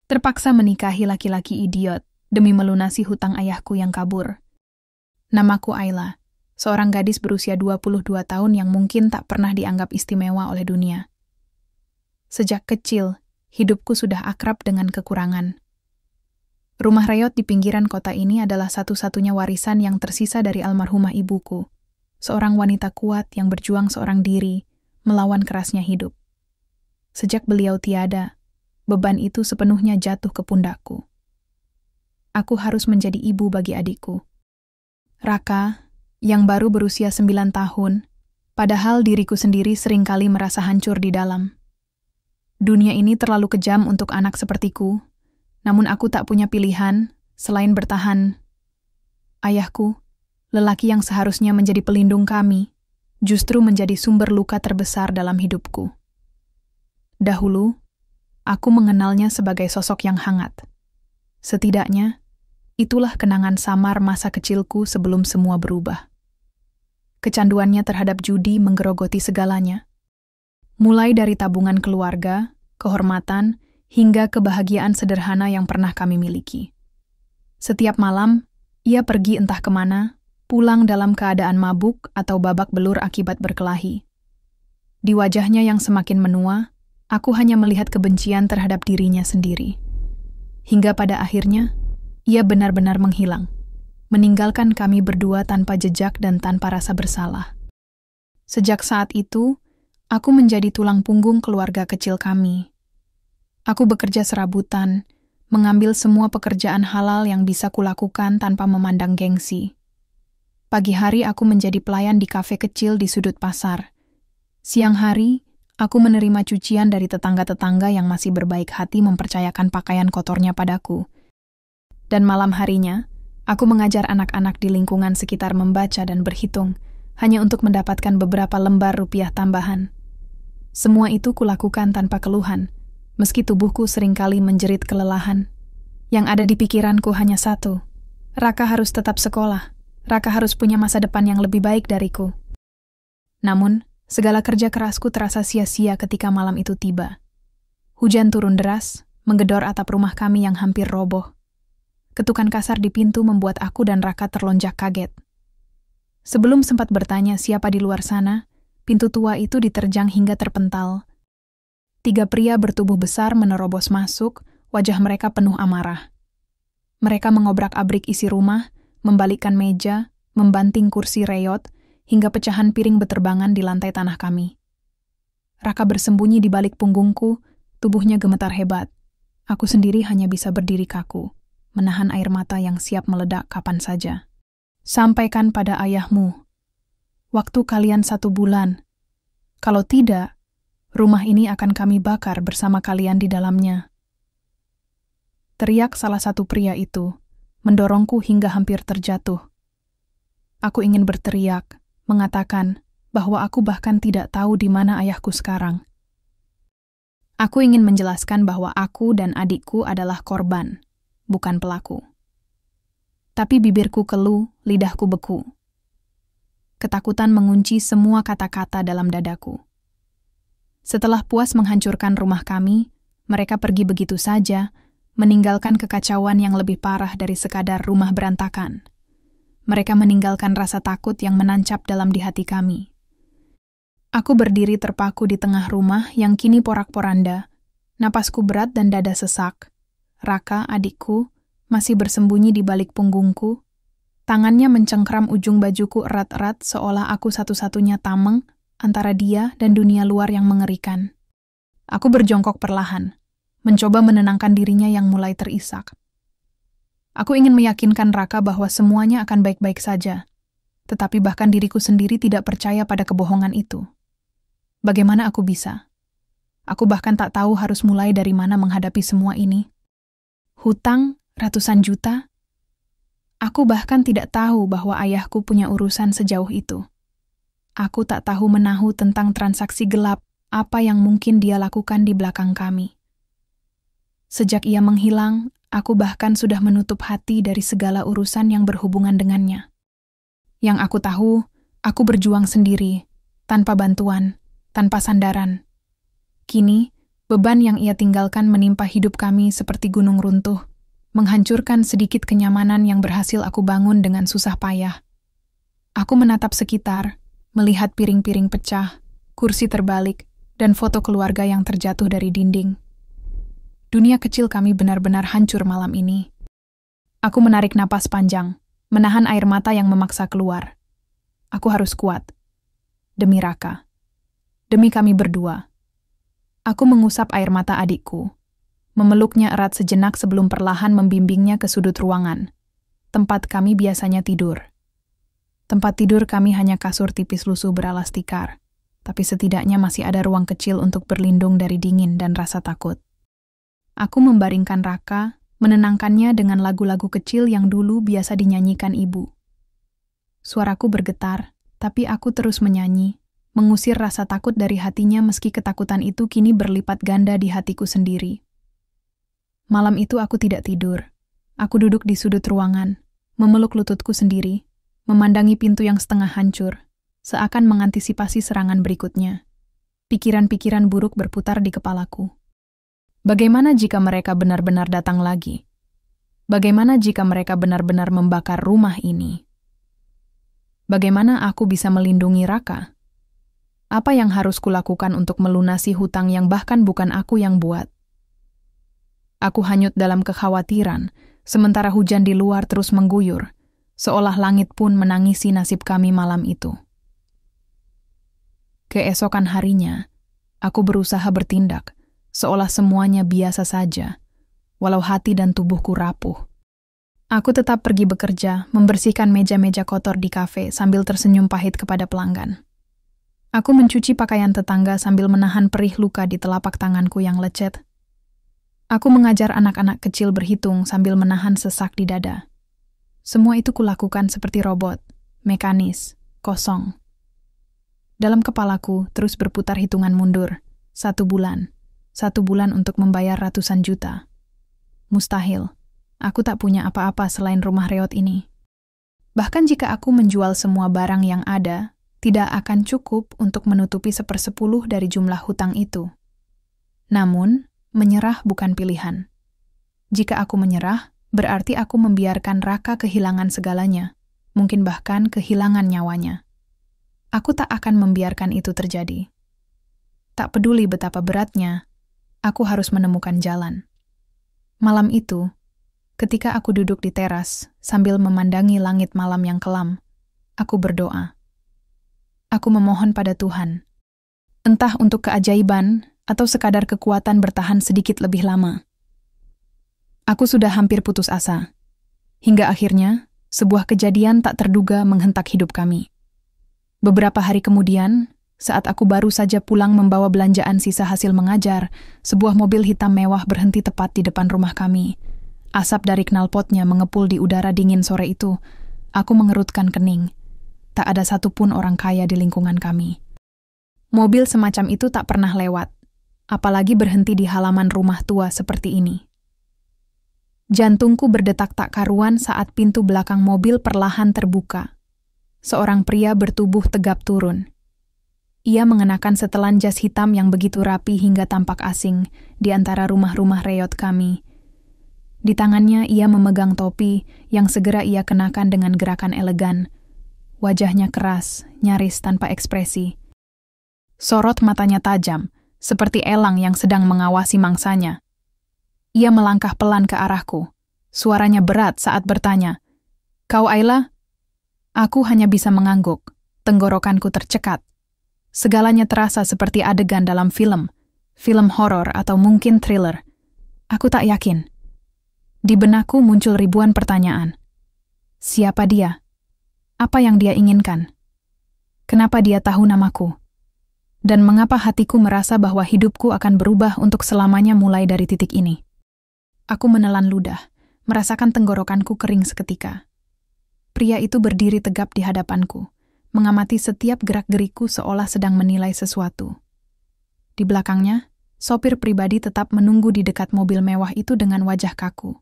Terpaksa menikahi laki-laki idiot demi melunasi hutang ayahku yang kabur. Namaku Ayla, seorang gadis berusia 22 tahun yang mungkin tak pernah dianggap istimewa oleh dunia. Sejak kecil, hidupku sudah akrab dengan kekurangan. Rumah reot di pinggiran kota ini adalah satu-satunya warisan yang tersisa dari almarhumah ibuku, seorang wanita kuat yang berjuang seorang diri melawan kerasnya hidup. Sejak beliau tiada, beban itu sepenuhnya jatuh ke pundakku. Aku harus menjadi ibu bagi adikku. Raka, yang baru berusia 9 tahun, padahal diriku sendiri seringkali merasa hancur di dalam. Dunia ini terlalu kejam untuk anak sepertiku, namun aku tak punya pilihan selain bertahan. Ayahku, lelaki yang seharusnya menjadi pelindung kami, justru menjadi sumber luka terbesar dalam hidupku. Dahulu, aku mengenalnya sebagai sosok yang hangat. Setidaknya, itulah kenangan samar masa kecilku sebelum semua berubah. Kecanduannya terhadap judi menggerogoti segalanya. Mulai dari tabungan keluarga, kehormatan, hingga kebahagiaan sederhana yang pernah kami miliki. Setiap malam, ia pergi entah kemana, pulang dalam keadaan mabuk atau babak belur akibat berkelahi. Di wajahnya yang semakin menua, aku hanya melihat kebencian terhadap dirinya sendiri. Hingga pada akhirnya, ia benar-benar menghilang, meninggalkan kami berdua tanpa jejak dan tanpa rasa bersalah. Sejak saat itu, aku menjadi tulang punggung keluarga kecil kami. Aku bekerja serabutan, mengambil semua pekerjaan halal yang bisa kulakukan tanpa memandang gengsi. Pagi hari aku menjadi pelayan di kafe kecil di sudut pasar. Siang hari, aku menerima cucian dari tetangga-tetangga yang masih berbaik hati mempercayakan pakaian kotornya padaku. Dan malam harinya, aku mengajar anak-anak di lingkungan sekitar membaca dan berhitung, hanya untuk mendapatkan beberapa lembar rupiah tambahan. Semua itu kulakukan tanpa keluhan, meski tubuhku seringkali menjerit kelelahan. Yang ada di pikiranku hanya satu, Raka harus tetap sekolah, Raka harus punya masa depan yang lebih baik dariku. Namun, segala kerja kerasku terasa sia-sia ketika malam itu tiba. Hujan turun deras, menggedor atap rumah kami yang hampir roboh. Ketukan kasar di pintu membuat aku dan Raka terlonjak kaget. Sebelum sempat bertanya siapa di luar sana, pintu tua itu diterjang hingga terpental. 3 pria bertubuh besar menerobos masuk, wajah mereka penuh amarah. Mereka mengobrak-abrik isi rumah, membalikkan meja, membanting kursi reot, hingga pecahan piring beterbangan di lantai tanah kami. Raka bersembunyi di balik punggungku, tubuhnya gemetar hebat. Aku sendiri hanya bisa berdiri kaku, menahan air mata yang siap meledak kapan saja. Sampaikan pada ayahmu, waktu kalian 1 bulan. Kalau tidak, rumah ini akan kami bakar bersama kalian di dalamnya. Teriak salah satu pria itu, mendorongku hingga hampir terjatuh. Aku ingin berteriak, mengatakan bahwa aku bahkan tidak tahu di mana ayahku sekarang. Aku ingin menjelaskan bahwa aku dan adikku adalah korban, bukan pelaku. Tapi bibirku keluh, lidahku beku. Ketakutan mengunci semua kata-kata dalam dadaku. Setelah puas menghancurkan rumah kami, mereka pergi begitu saja, meninggalkan kekacauan yang lebih parah dari sekadar rumah berantakan. Mereka meninggalkan rasa takut yang menancap dalam di hati kami. Aku berdiri terpaku di tengah rumah yang kini porak-poranda. Napasku berat dan dada sesak. Raka, adikku, masih bersembunyi di balik punggungku. Tangannya mencengkram ujung bajuku erat-erat seolah aku satu-satunya tameng antara dia dan dunia luar yang mengerikan. Aku berjongkok perlahan, mencoba menenangkan dirinya yang mulai terisak. Aku ingin meyakinkan Raka bahwa semuanya akan baik-baik saja, tetapi bahkan diriku sendiri tidak percaya pada kebohongan itu. Bagaimana aku bisa? Aku bahkan tak tahu harus mulai dari mana menghadapi semua ini. Hutang ratusan juta? Aku bahkan tidak tahu bahwa ayahku punya urusan sejauh itu. Aku tak tahu menahu tentang transaksi gelap apa yang mungkin dia lakukan di belakang kami. Sejak ia menghilang, aku bahkan sudah menutup hati dari segala urusan yang berhubungan dengannya. Yang aku tahu, aku berjuang sendiri, tanpa bantuan, tanpa sandaran. Kini, Beban yang ia tinggalkan menimpa hidup kami seperti gunung runtuh, menghancurkan sedikit kenyamanan yang berhasil aku bangun dengan susah payah. Aku menatap sekitar, melihat piring-piring pecah, kursi terbalik, dan foto keluarga yang terjatuh dari dinding. Dunia kecil kami benar-benar hancur malam ini. Aku menarik napas panjang, menahan air mata yang memaksa keluar. Aku harus kuat. Demi Raka. Demi kami berdua. Aku mengusap air mata adikku, memeluknya erat sejenak sebelum perlahan membimbingnya ke sudut ruangan, tempat kami biasanya tidur. Tempat tidur kami hanya kasur tipis lusuh beralas tikar, tapi setidaknya masih ada ruang kecil untuk berlindung dari dingin dan rasa takut. Aku membaringkan Raka, menenangkannya dengan lagu-lagu kecil yang dulu biasa dinyanyikan ibu. Suaraku bergetar, tapi aku terus menyanyi, mengusir rasa takut dari hatinya meski ketakutan itu kini berlipat ganda di hatiku sendiri. Malam itu aku tidak tidur. Aku duduk di sudut ruangan, memeluk lututku sendiri, memandangi pintu yang setengah hancur, seakan mengantisipasi serangan berikutnya. Pikiran-pikiran buruk berputar di kepalaku. Bagaimana jika mereka benar-benar datang lagi? Bagaimana jika mereka benar-benar membakar rumah ini? Bagaimana aku bisa melindungi Raka? Apa yang harus kulakukan untuk melunasi hutang yang bahkan bukan aku yang buat? Aku hanyut dalam kekhawatiran, sementara hujan di luar terus mengguyur, seolah langit pun menangisi nasib kami malam itu. Keesokan harinya, aku berusaha bertindak, seolah semuanya biasa saja, walau hati dan tubuhku rapuh. Aku tetap pergi bekerja, membersihkan meja-meja kotor di kafe sambil tersenyum pahit kepada pelanggan. Aku mencuci pakaian tetangga sambil menahan perih luka di telapak tanganku yang lecet. Aku mengajar anak-anak kecil berhitung sambil menahan sesak di dada. Semua itu kulakukan seperti robot, mekanis, kosong. Dalam kepalaku terus berputar hitungan mundur, 1 bulan. 1 bulan untuk membayar ratusan juta. Mustahil, aku tak punya apa-apa selain rumah reot ini. Bahkan jika aku menjual semua barang yang ada, tidak akan cukup untuk menutupi 1/10 dari jumlah hutang itu. Namun, menyerah bukan pilihan. Jika aku menyerah, berarti aku membiarkan Raka kehilangan segalanya, mungkin bahkan kehilangan nyawanya. Aku tak akan membiarkan itu terjadi. Tak peduli betapa beratnya, aku harus menemukan jalan. Malam itu, ketika aku duduk di teras sambil memandangi langit malam yang kelam, aku berdoa. Aku memohon pada Tuhan, entah untuk keajaiban atau sekadar kekuatan bertahan sedikit lebih lama. Aku sudah hampir putus asa. Hingga akhirnya, sebuah kejadian tak terduga menghentak hidup kami. Beberapa hari kemudian, saat aku baru saja pulang membawa belanjaan sisa hasil mengajar, sebuah mobil hitam mewah berhenti tepat di depan rumah kami. Asap dari knalpotnya mengepul di udara dingin sore itu. Aku mengerutkan kening. Tak ada satupun orang kaya di lingkungan kami. Mobil semacam itu tak pernah lewat, apalagi berhenti di halaman rumah tua seperti ini. Jantungku berdetak tak karuan saat pintu belakang mobil perlahan terbuka. Seorang pria bertubuh tegap turun. Ia mengenakan setelan jas hitam yang begitu rapi hingga tampak asing di antara rumah-rumah reot kami. Di tangannya ia memegang topi yang segera ia kenakan dengan gerakan elegan. Wajahnya keras, nyaris tanpa ekspresi. Sorot matanya tajam, seperti elang yang sedang mengawasi mangsanya. Ia melangkah pelan ke arahku. Suaranya berat saat bertanya, "Kau Ayla?" Aku hanya bisa mengangguk. Tenggorokanku tercekat. Segalanya terasa seperti adegan dalam film horor atau mungkin thriller. Aku tak yakin. Di benakku muncul ribuan pertanyaan. Siapa dia? Apa yang dia inginkan? Kenapa dia tahu namaku? Dan mengapa hatiku merasa bahwa hidupku akan berubah untuk selamanya mulai dari titik ini? Aku menelan ludah, merasakan tenggorokanku kering seketika. Pria itu berdiri tegap di hadapanku, mengamati setiap gerak-geriku seolah sedang menilai sesuatu. Di belakangnya, sopir pribadi tetap menunggu di dekat mobil mewah itu dengan wajah kaku.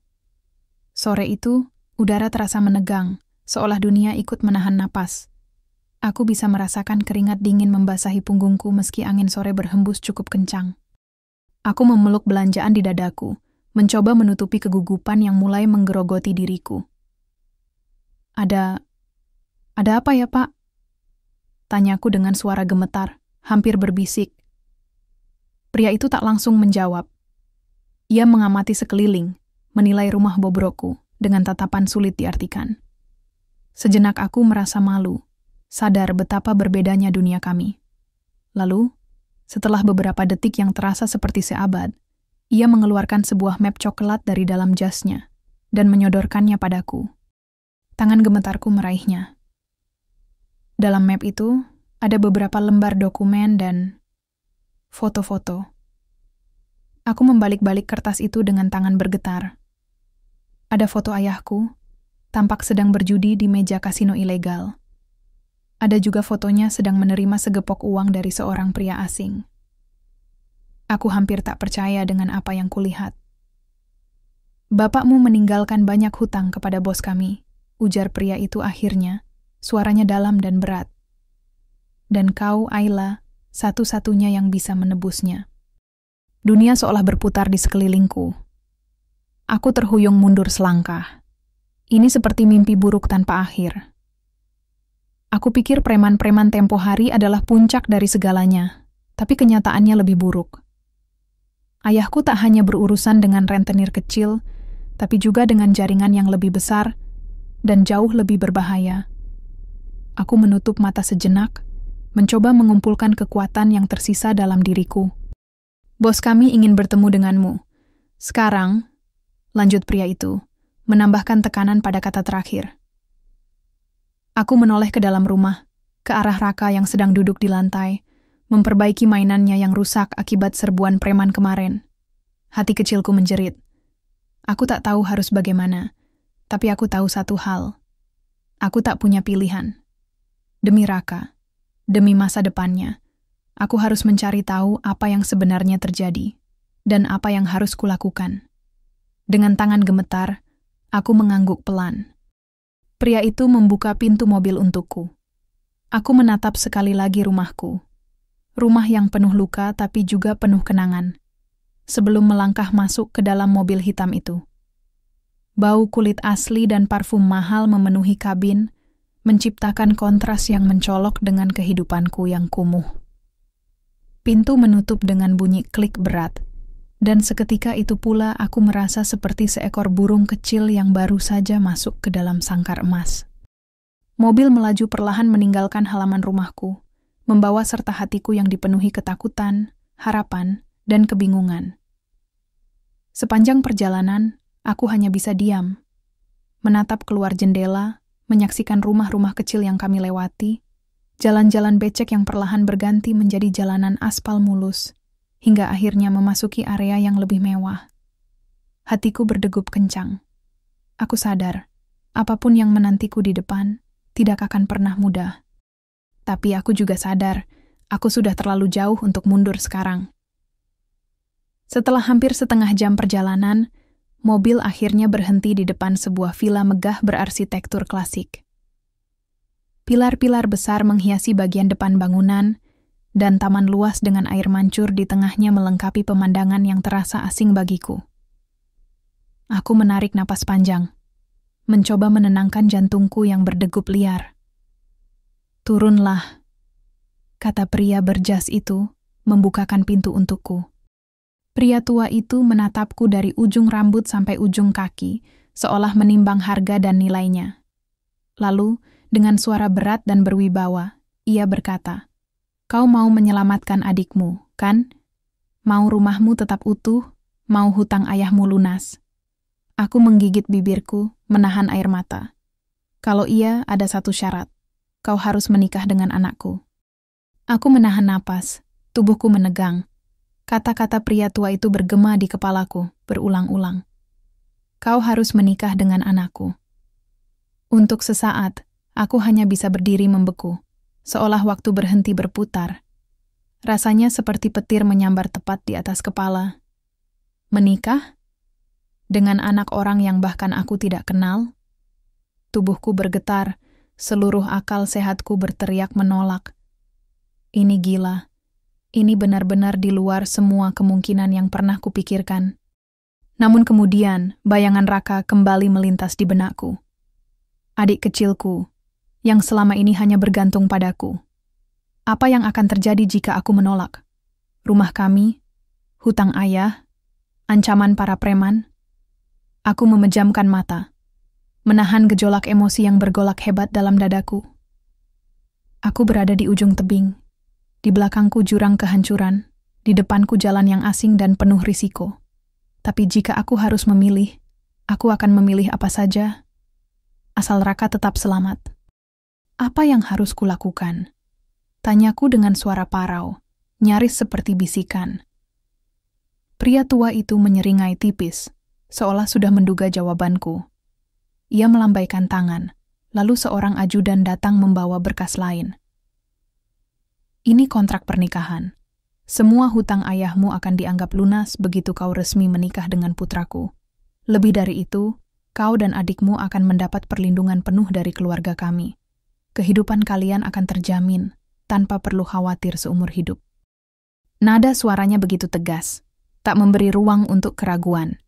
Sore itu, udara terasa menegang, seolah dunia ikut menahan napas. Aku bisa merasakan keringat dingin membasahi punggungku meski angin sore berhembus cukup kencang. Aku memeluk belanjaan di dadaku, mencoba menutupi kegugupan yang mulai menggerogoti diriku. Ada apa ya, Pak? Tanyaku dengan suara gemetar, hampir berbisik. Pria itu tak langsung menjawab. Ia mengamati sekeliling, menilai rumah bobrokku dengan tatapan sulit diartikan. Sejenak aku merasa malu, sadar betapa berbedanya dunia kami. Lalu, setelah beberapa detik yang terasa seperti seabad, ia mengeluarkan sebuah map coklat dari dalam jasnya dan menyodorkannya padaku. Tangan gemetarku meraihnya. Dalam map itu, ada beberapa lembar dokumen dan foto-foto. Aku membalik-balik kertas itu dengan tangan bergetar. Ada foto ayahku, tampak sedang berjudi di meja kasino ilegal. Ada juga fotonya sedang menerima segepok uang dari seorang pria asing. Aku hampir tak percaya dengan apa yang kulihat. Bapakmu meninggalkan banyak hutang kepada bos kami, ujar pria itu akhirnya, suaranya dalam dan berat. Dan kau, Ayla, satu-satunya yang bisa menebusnya. Dunia seolah berputar di sekelilingku. Aku terhuyung mundur selangkah. Ini seperti mimpi buruk tanpa akhir. Aku pikir preman-preman tempo hari adalah puncak dari segalanya, tapi kenyataannya lebih buruk. Ayahku tak hanya berurusan dengan rentenir kecil, tapi juga dengan jaringan yang lebih besar dan jauh lebih berbahaya. Aku menutup mata sejenak, mencoba mengumpulkan kekuatan yang tersisa dalam diriku. Bos kami ingin bertemu denganmu. Sekarang, lanjut pria itu, menambahkan tekanan pada kata terakhir. Aku menoleh ke dalam rumah, ke arah Raka yang sedang duduk di lantai, memperbaiki mainannya yang rusak akibat serbuan preman kemarin. Hati kecilku menjerit. Aku tak tahu harus bagaimana, tapi aku tahu satu hal. Aku tak punya pilihan. Demi Raka, demi masa depannya, aku harus mencari tahu apa yang sebenarnya terjadi, dan apa yang harus kulakukan. Dengan tangan gemetar, aku mengangguk pelan. Pria itu membuka pintu mobil untukku. Aku menatap sekali lagi rumahku. Rumah yang penuh luka tapi juga penuh kenangan. Sebelum melangkah masuk ke dalam mobil hitam itu. Bau kulit asli dan parfum mahal memenuhi kabin, menciptakan kontras yang mencolok dengan kehidupanku yang kumuh. Pintu menutup dengan bunyi klik berat. Dan seketika itu pula aku merasa seperti seekor burung kecil yang baru saja masuk ke dalam sangkar emas. Mobil melaju perlahan meninggalkan halaman rumahku, membawa serta hatiku yang dipenuhi ketakutan, harapan, dan kebingungan. Sepanjang perjalanan, aku hanya bisa diam, menatap keluar jendela, menyaksikan rumah-rumah kecil yang kami lewati, jalan-jalan becek yang perlahan berganti menjadi jalanan aspal mulus, hingga akhirnya memasuki area yang lebih mewah. Hatiku berdegup kencang. Aku sadar, apapun yang menantiku di depan, tidak akan pernah mudah. Tapi aku juga sadar, aku sudah terlalu jauh untuk mundur sekarang. Setelah hampir setengah jam perjalanan, mobil akhirnya berhenti di depan sebuah villa megah berarsitektur klasik. Pilar-pilar besar menghiasi bagian depan bangunan, dan taman luas dengan air mancur di tengahnya melengkapi pemandangan yang terasa asing bagiku. Aku menarik napas panjang, mencoba menenangkan jantungku yang berdegup liar. "Turunlah," kata pria berjas itu, membukakan pintu untukku. Pria tua itu menatapku dari ujung rambut sampai ujung kaki, seolah menimbang harga dan nilainya. Lalu, dengan suara berat dan berwibawa, ia berkata, "Kau mau menyelamatkan adikmu, kan? Mau rumahmu tetap utuh, mau hutang ayahmu lunas." Aku menggigit bibirku, menahan air mata. "Kalau iya, ada satu syarat. Kau harus menikah dengan anakku." Aku menahan napas, tubuhku menegang. Kata-kata pria tua itu bergema di kepalaku, berulang-ulang. "Kau harus menikah dengan anakku." Untuk sesaat, aku hanya bisa berdiri membeku, seolah waktu berhenti berputar. Rasanya seperti petir menyambar tepat di atas kepala. Menikah? Dengan anak orang yang bahkan aku tidak kenal? Tubuhku bergetar, seluruh akal sehatku berteriak menolak. Ini gila. Ini benar-benar di luar semua kemungkinan yang pernah kupikirkan. Namun kemudian, bayangan Raka kembali melintas di benakku. Adik kecilku, yang selama ini hanya bergantung padaku. Apa yang akan terjadi jika aku menolak? Rumah kami, hutang ayah, ancaman para preman. Aku memejamkan mata, menahan gejolak emosi yang bergolak hebat dalam dadaku. Aku berada di ujung tebing. Di belakangku jurang kehancuran, di depanku jalan yang asing dan penuh risiko. Tapi jika aku harus memilih, aku akan memilih apa saja, asal Raka tetap selamat. Apa yang harus kulakukan? Tanyaku dengan suara parau, nyaris seperti bisikan. Pria tua itu menyeringai tipis, seolah sudah menduga jawabanku. Ia melambaikan tangan, lalu seorang ajudan datang membawa berkas lain. Ini kontrak pernikahan. Semua hutang ayahmu akan dianggap lunas begitu kau resmi menikah dengan putraku. Lebih dari itu, kau dan adikmu akan mendapat perlindungan penuh dari keluarga kami. Kehidupan kalian akan terjamin, tanpa perlu khawatir seumur hidup. Nada suaranya begitu tegas, tak memberi ruang untuk keraguan.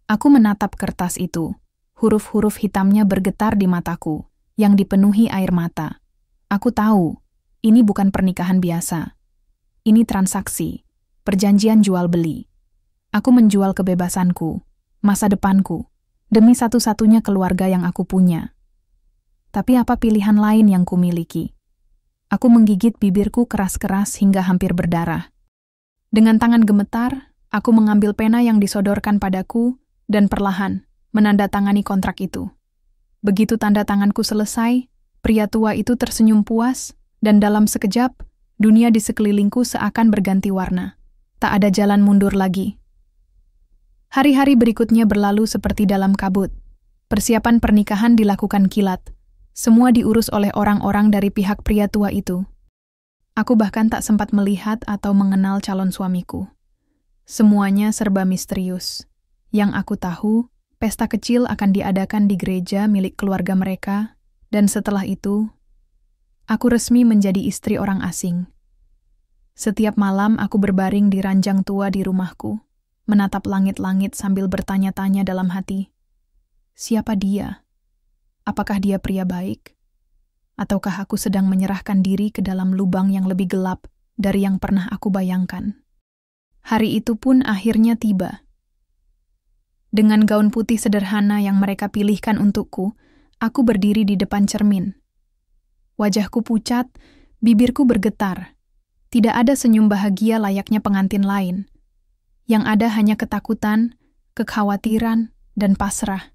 Aku menatap kertas itu, huruf-huruf hitamnya bergetar di mataku, yang dipenuhi air mata. Aku tahu, ini bukan pernikahan biasa. Ini transaksi, perjanjian jual-beli. Aku menjual kebebasanku, masa depanku, demi satu-satunya keluarga yang aku punya. Tapi apa pilihan lain yang kumiliki? Aku menggigit bibirku keras-keras hingga hampir berdarah. Dengan tangan gemetar, aku mengambil pena yang disodorkan padaku dan perlahan menandatangani kontrak itu. Begitu tanda tanganku selesai, pria tua itu tersenyum puas, dan dalam sekejap, dunia di sekelilingku seakan berganti warna. Tak ada jalan mundur lagi. Hari-hari berikutnya berlalu seperti dalam kabut. Persiapan pernikahan dilakukan kilat. Semua diurus oleh orang-orang dari pihak pria tua itu. Aku bahkan tak sempat melihat atau mengenal calon suamiku. Semuanya serba misterius. Yang aku tahu, pesta kecil akan diadakan di gereja milik keluarga mereka, dan setelah itu, aku resmi menjadi istri orang asing. Setiap malam aku berbaring di ranjang tua di rumahku, menatap langit-langit sambil bertanya-tanya dalam hati. Siapa dia? Apakah dia pria baik? Ataukah aku sedang menyerahkan diri ke dalam lubang yang lebih gelap dari yang pernah aku bayangkan? Hari itu pun akhirnya tiba. Dengan gaun putih sederhana yang mereka pilihkan untukku, aku berdiri di depan cermin. Wajahku pucat, bibirku bergetar. Tidak ada senyum bahagia layaknya pengantin lain. Yang ada hanya ketakutan, kekhawatiran, dan pasrah.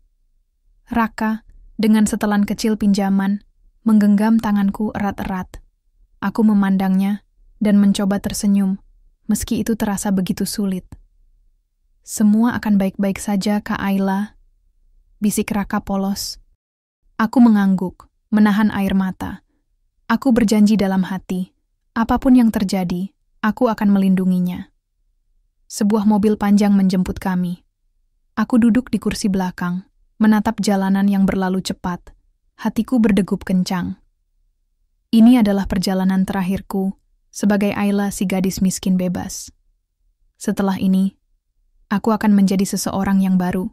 Raka, dengan setelan kecil pinjaman, menggenggam tanganku erat-erat. Aku memandangnya dan mencoba tersenyum, meski itu terasa begitu sulit. Semua akan baik-baik saja, Kak Ayla, bisik Raka polos. Aku mengangguk, menahan air mata. Aku berjanji dalam hati, apapun yang terjadi, aku akan melindunginya. Sebuah mobil panjang menjemput kami. Aku duduk di kursi belakang, menatap jalanan yang berlalu cepat. Hatiku berdegup kencang. Ini adalah perjalanan terakhirku sebagai Ayla si gadis miskin bebas. Setelah ini, aku akan menjadi seseorang yang baru.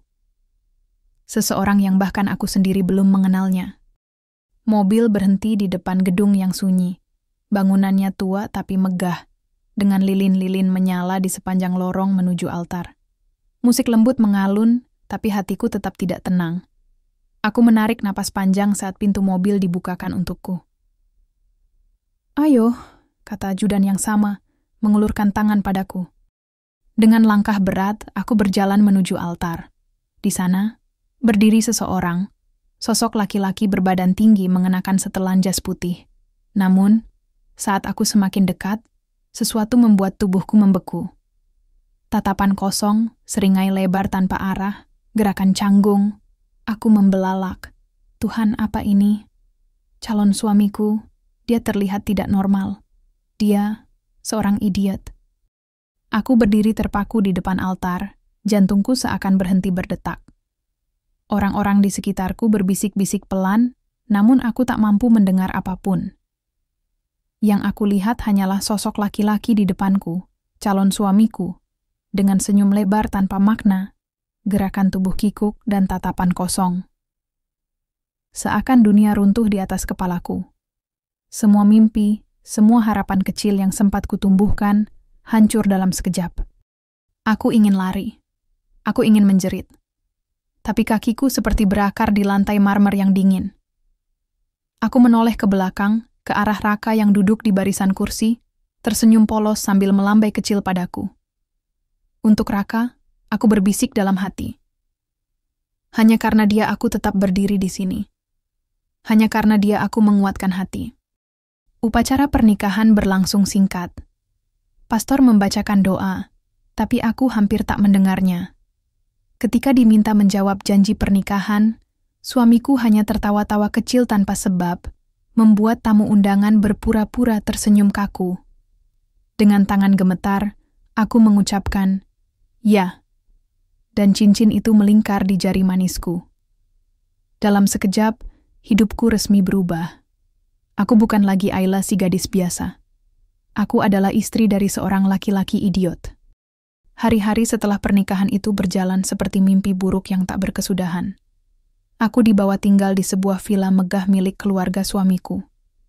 Seseorang yang bahkan aku sendiri belum mengenalnya. Mobil berhenti di depan gedung yang sunyi. Bangunannya tua tapi megah, dengan lilin-lilin menyala di sepanjang lorong menuju altar. Musik lembut mengalun, tapi hatiku tetap tidak tenang. Aku menarik napas panjang saat pintu mobil dibukakan untukku. "Ayo," kata ajudan yang sama, mengulurkan tangan padaku. Dengan langkah berat, aku berjalan menuju altar. Di sana, berdiri seseorang. Sosok laki-laki berbadan tinggi mengenakan setelan jas putih. Namun, saat aku semakin dekat, sesuatu membuat tubuhku membeku. Tatapan kosong, seringai lebar tanpa arah, gerakan canggung. Aku membelalak. Tuhan, apa ini? Calon suamiku, dia terlihat tidak normal. Dia seorang idiot. Aku berdiri terpaku di depan altar, jantungku seakan berhenti berdetak. Orang-orang di sekitarku berbisik-bisik pelan, namun aku tak mampu mendengar apapun. Yang aku lihat hanyalah sosok laki-laki di depanku, calon suamiku, dengan senyum lebar tanpa makna, gerakan tubuh kikuk dan tatapan kosong. Seakan dunia runtuh di atas kepalaku. Semua mimpi, semua harapan kecil yang sempat kutumbuhkan, hancur dalam sekejap. Aku ingin lari. Aku ingin menjerit. Tapi kakiku seperti berakar di lantai marmer yang dingin. Aku menoleh ke belakang, ke arah Raka yang duduk di barisan kursi, tersenyum polos sambil melambai kecil padaku. Untuk Raka, aku berbisik dalam hati. Hanya karena dia aku tetap berdiri di sini. Hanya karena dia aku menguatkan hati. Upacara pernikahan berlangsung singkat. Pastor membacakan doa, tapi aku hampir tak mendengarnya. Ketika diminta menjawab janji pernikahan, suamiku hanya tertawa-tawa kecil tanpa sebab, membuat tamu undangan berpura-pura tersenyum kaku. Dengan tangan gemetar, aku mengucapkan, "Ya." Dan cincin itu melingkar di jari manisku. Dalam sekejap, hidupku resmi berubah. Aku bukan lagi Ayla si gadis biasa. Aku adalah istri dari seorang laki-laki idiot. Hari-hari setelah pernikahan itu berjalan seperti mimpi buruk yang tak berkesudahan. Aku dibawa tinggal di sebuah villa megah milik keluarga suamiku.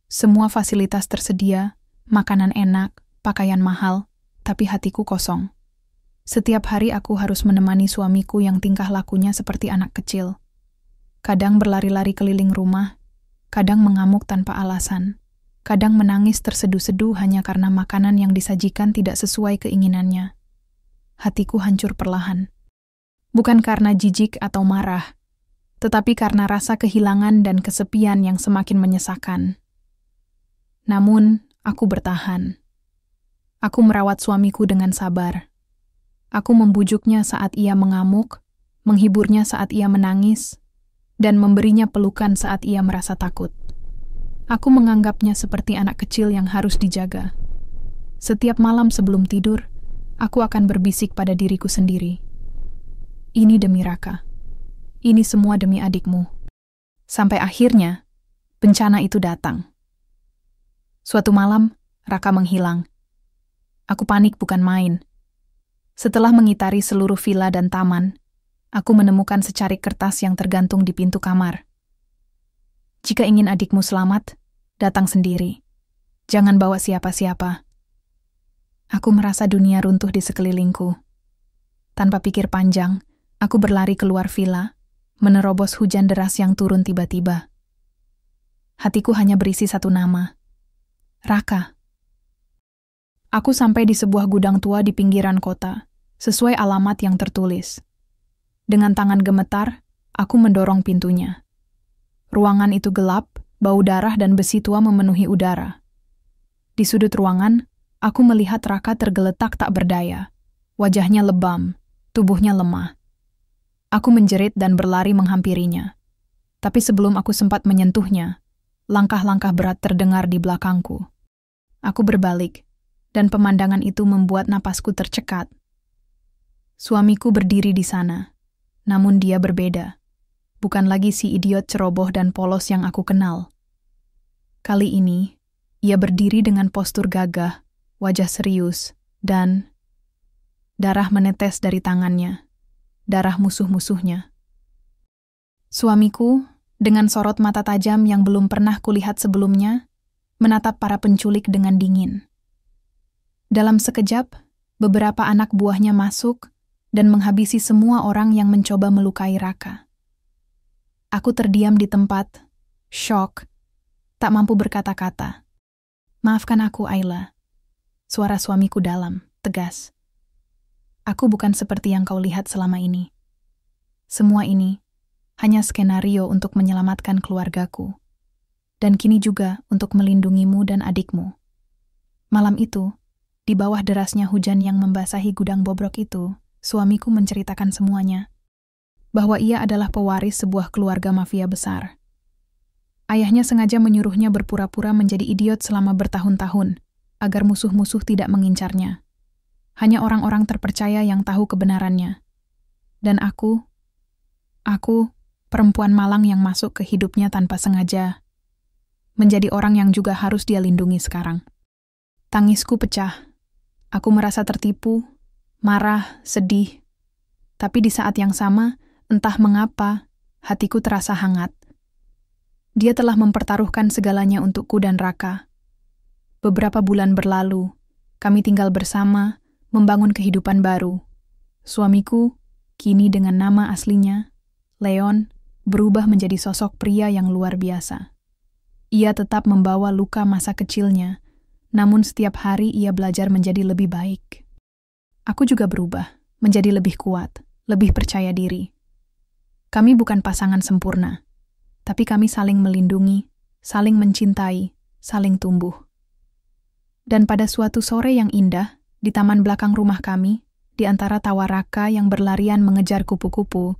Semua fasilitas tersedia, makanan enak, pakaian mahal, tapi hatiku kosong. Setiap hari aku harus menemani suamiku yang tingkah lakunya seperti anak kecil. Kadang berlari-lari keliling rumah, kadang mengamuk tanpa alasan, kadang menangis terseduh-seduh hanya karena makanan yang disajikan tidak sesuai keinginannya. Hatiku hancur perlahan. Bukan karena jijik atau marah, tetapi karena rasa kehilangan dan kesepian yang semakin menyesakan. Namun, aku bertahan. Aku merawat suamiku dengan sabar. Aku membujuknya saat ia mengamuk, menghiburnya saat ia menangis, dan memberinya pelukan saat ia merasa takut. Aku menganggapnya seperti anak kecil yang harus dijaga. Setiap malam sebelum tidur, aku akan berbisik pada diriku sendiri. Ini demi Raka. Ini semua demi adikmu. Sampai akhirnya, bencana itu datang. Suatu malam, Raka menghilang. Aku panik bukan main. Setelah mengitari seluruh villa dan taman, aku menemukan secarik kertas yang tergantung di pintu kamar. Jika ingin adikmu selamat, datang sendiri. Jangan bawa siapa-siapa. Aku merasa dunia runtuh di sekelilingku. Tanpa pikir panjang, aku berlari keluar villa, menerobos hujan deras yang turun tiba-tiba. Hatiku hanya berisi satu nama. Raka. Aku sampai di sebuah gudang tua di pinggiran kota, sesuai alamat yang tertulis. Dengan tangan gemetar, aku mendorong pintunya. Ruangan itu gelap, bau darah dan besi tua memenuhi udara. Di sudut ruangan, aku melihat Raka tergeletak tak berdaya. Wajahnya lebam, tubuhnya lemah. Aku menjerit dan berlari menghampirinya. Tapi sebelum aku sempat menyentuhnya, langkah-langkah berat terdengar di belakangku. Aku berbalik, dan pemandangan itu membuat napasku tercekat. Suamiku berdiri di sana, namun dia berbeda. Bukan lagi si idiot ceroboh dan polos yang aku kenal. Kali ini, ia berdiri dengan postur gagah, wajah serius, dan darah menetes dari tangannya, darah musuh-musuhnya. Suamiku, dengan sorot mata tajam yang belum pernah kulihat sebelumnya, menatap para penculik dengan dingin. Dalam sekejap, beberapa anak buahnya masuk dan menghabisi semua orang yang mencoba melukai Raka. Aku terdiam di tempat, syok, tak mampu berkata-kata. Maafkan aku, Ayla. Suara suamiku dalam, tegas. Aku bukan seperti yang kau lihat selama ini. Semua ini hanya skenario untuk menyelamatkan keluargaku. Dan kini juga untuk melindungimu dan adikmu. Malam itu, di bawah derasnya hujan yang membasahi gudang bobrok itu, suamiku menceritakan semuanya. Bahwa ia adalah pewaris sebuah keluarga mafia besar. Ayahnya sengaja menyuruhnya berpura-pura menjadi idiot selama bertahun-tahun, agar musuh-musuh tidak mengincarnya. Hanya orang-orang terpercaya yang tahu kebenarannya. Dan aku, perempuan malang yang masuk ke hidupnya tanpa sengaja. menjadi orang yang juga harus dia lindungi sekarang. Tangisku pecah. Aku merasa tertipu, marah, sedih. Tapi di saat yang sama, entah mengapa, hatiku terasa hangat. Dia telah mempertaruhkan segalanya untukku dan Raka. Beberapa bulan berlalu, kami tinggal bersama, membangun kehidupan baru. Suamiku, kini dengan nama aslinya, Leon, berubah menjadi sosok pria yang luar biasa. Ia tetap membawa luka masa kecilnya, namun setiap hari ia belajar menjadi lebih baik. Aku juga berubah, menjadi lebih kuat, lebih percaya diri. Kami bukan pasangan sempurna, tapi kami saling melindungi, saling mencintai, saling tumbuh. Dan pada suatu sore yang indah, di taman belakang rumah kami, di antara tawa Raka yang berlarian mengejar kupu-kupu,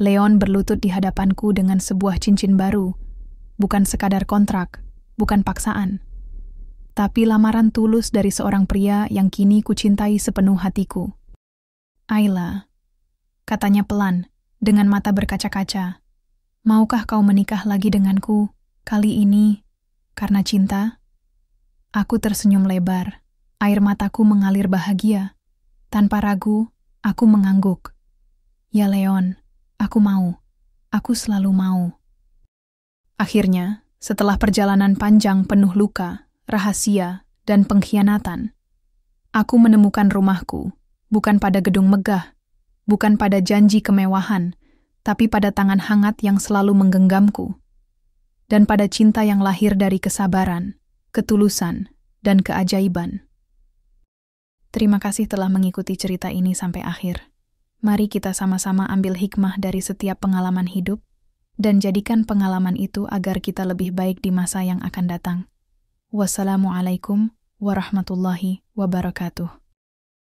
Leon berlutut di hadapanku dengan sebuah cincin baru, bukan sekadar kontrak, bukan paksaan, tapi lamaran tulus dari seorang pria yang kini kucintai sepenuh hatiku. Ayla, katanya pelan, dengan mata berkaca-kaca, maukah kau menikah lagi denganku, kali ini, karena cinta? Aku tersenyum lebar, air mataku mengalir bahagia. Tanpa ragu, aku mengangguk. Ya Leon, aku mau. Aku selalu mau. Akhirnya, setelah perjalanan panjang penuh luka, rahasia, dan pengkhianatan, aku menemukan rumahku, bukan pada gedung megah, bukan pada janji kemewahan, tapi pada tangan hangat yang selalu menggenggamku, dan pada cinta yang lahir dari kesabaran, ketulusan, dan keajaiban. Terima kasih telah mengikuti cerita ini sampai akhir. Mari kita sama-sama ambil hikmah dari setiap pengalaman hidup, dan jadikan pengalaman itu agar kita lebih baik di masa yang akan datang. Wassalamualaikum warahmatullahi wabarakatuh.